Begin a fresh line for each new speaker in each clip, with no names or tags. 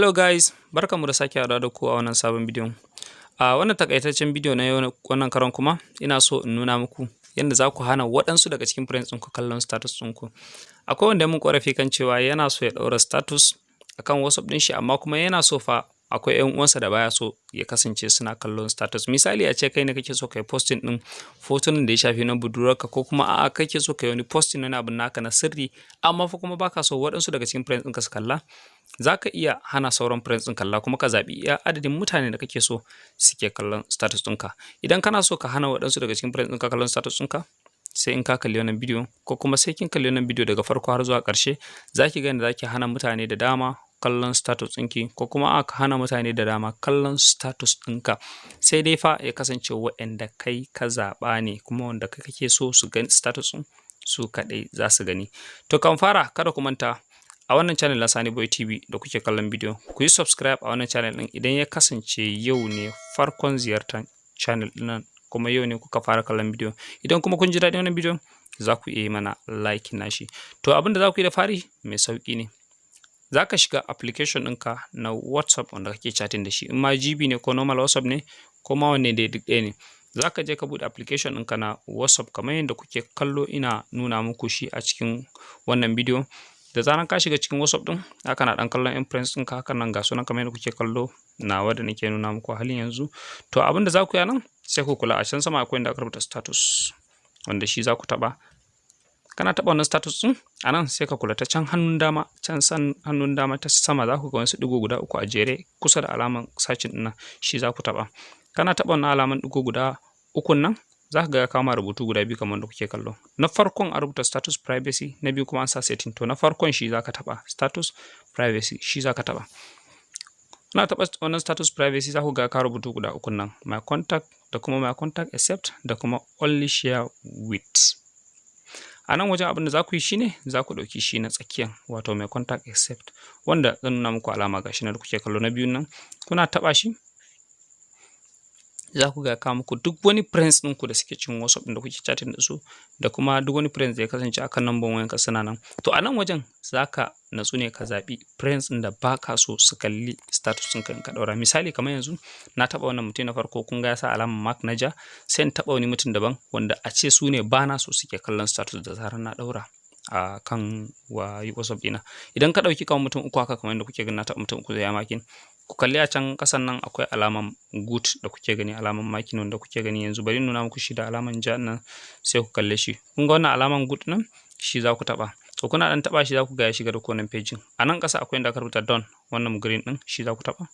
Hello guys, barkanmu da sake haɗuwa da ku a wannan sabon bidiyon. A wannan takaitaccen bidiyo na yau wannan karon kuma ina so in nuna muku yadda za ku hana waɗansu daga cikin friends ɗinku kallon status ɗinku. Akwai wanda mun ƙorafi kan cewa yana so ya ɗaura status akan WhatsApp ɗin shi amma kuma yana so fa akwai ƴan uwansa da baya so ya kasance suna kallon status. Misali a ce kai ne kake so kai posting ɗin fotunan da ya shafi na budurwarka ko kuma a'a kake so kai wani posting na abin naka na sirri amma fa kuma baka so waɗansu daga cikin friends ɗinka su kalla. Za ka iya hana sauran friends ɗin kalla kuma ka zaɓi iya adadin mutane da kake so suke kallon status ɗinka. Idan kana so ka hana waɗansu daga cikin friends ɗinka kallon status ɗinka, sai in ka kalli wannan bidiyo ko kuma sai kin kalli wannan bidiyo daga farko har zuwa ƙarshe, za ki ga yadda za ki hana mutane da dama kallon status ɗinki ko kuma aka hana mutane da dama kallon status ɗinka. Sai dai fa ya kasance waɗanda kai ka zaɓa ne kuma wanda kai kake so su gani status ɗin su kaɗai za su gani. To kan fara kada ku manta a wannan channel na Sani Boy TV da kuke kallon bidiyo, ku yi subscribe a wannan channel ɗin idan ya kasance yau ne farkon ziyartar channel ɗin nan kuma yau ne kuka fara kallon bidiyo. Idan kuma kun ji daɗin wannan bidiyon za ku iya yi mana like nashi. To abin da za ku yi da fari mai sauƙi ne. Za ka shiga application ɗinka na WhatsApp wanda kake chatting da shi, in ma GB ne ko normal WhatsApp ne ko ma wanne dai duk ɗaya ne. Za ka je ka buɗe application ɗinka na WhatsApp kamar yadda kuke kallo ina nuna muku shi a cikin wannan bidiyo. Da zaran ka shiga cikin WhatsApp ɗin, haka na ɗan kallon ƴan friends ɗinka hakan nan ga sunan kamar yadda kuke kallo nawa da nake nuna muku a halin yanzu. To abin da za ku yi nan sai ku kula a can sama akwai inda aka rubuta status wanda shi za ku taɓa. Kana taɓa wannan status ɗin a nan sai ka kula ta can hannun dama, can san hannun dama ta sama za ku ga wasu ɗigo guda uku a jere kusa da alaman sacin ɗin nan shi za ku taɓa. Kana taɓa wannan alaman ɗigo guda ukun nan za ka ga ya kama rubutu guda biyu kamar da kuke kallo. Na farkon a rubuta status privacy, na biyu kuma an sa setting. To na farkon shi za ka taɓa, status privacy shi za ka taɓa. Kuna taɓa wannan status privacy za ku ga ka rubutu guda ukun nan, my contact da kuma my contact accept da kuma only share with. A nan wajen abin da za ku yi shine za ku ɗauki shi na tsakiyan wato my contact accept wanda zan nuna muku alama ga shi na da kuke kallo na biyun nan. Kuna taɓa shi za ku ga kawo muku duk wani friends ɗinku da suke cikin WhatsApp ɗin da kuke chatting da su da kuma duk wani friends da ya kasance akan number wayanka suna nan. To a nan wajen za ka natsu ne ka zaɓi friends ɗin da ba ka so su kalli status ɗinka in ka ɗaura. Misali kamar yanzu na taɓa wannan mutum na farko kun ga ya sa alamar mark na ja, sai in taɓa wani mutum daban wanda a ce su ne ba na so suke kallon status da zarar na ɗaura a kan WhatsApp ɗina. Idan ka ɗauki kamar mutum uku haka kamar yadda kuke gani na taɓa mutum uku zai yi makin. Ku kalli a can ƙasan nan akwai alaman good da kuke gani, alaman makin wanda kuke gani yanzu bari nuna muku shi da alaman ja nan sai ku kalle shi. Kun ga wannan alaman good nan shi za ku taɓa. To kuna ɗan taɓa shi za ku ga ya shiga da wannan page. A nan ƙasa akwai inda aka rubuta done wannan green ɗin shi za ku taɓa.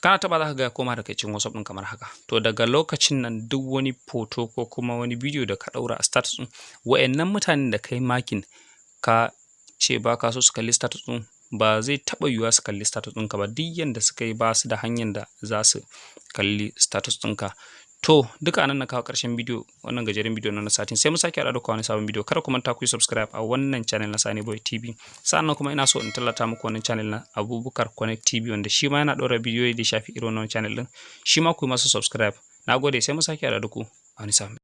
Kana taɓa za ka ga ya koma daga cikin WhatsApp ɗin kamar haka. To daga lokacin nan duk wani photo ko kuma wani bidiyo da ka ɗaura a status ɗin wa'annan mutanen da kai makin ka ce ba ka so su kalli status ɗin ba zai taɓa yiwuwa su kalli status ɗinka ba, duk yanda suka yi ba su da hanyar da za su kalli status ɗinka. To duka anan na kawo ƙarshen bidiyo wannan gajeren bidiyo na satin, sai mu sake haɗa da ku wani sabon bidiyo. Kada ku manta ku yi subscribe a wannan channel na Sani Boy TV. Sannan kuma ina so in tallata muku wannan channel na Abubakar Connect TV wanda shi ma yana ɗora bidiyoyi da shafi irin wannan channel ɗin. Shi ma ku yi masa subscribe. Na gode sai mu sake haɗa da ku a wani sabon.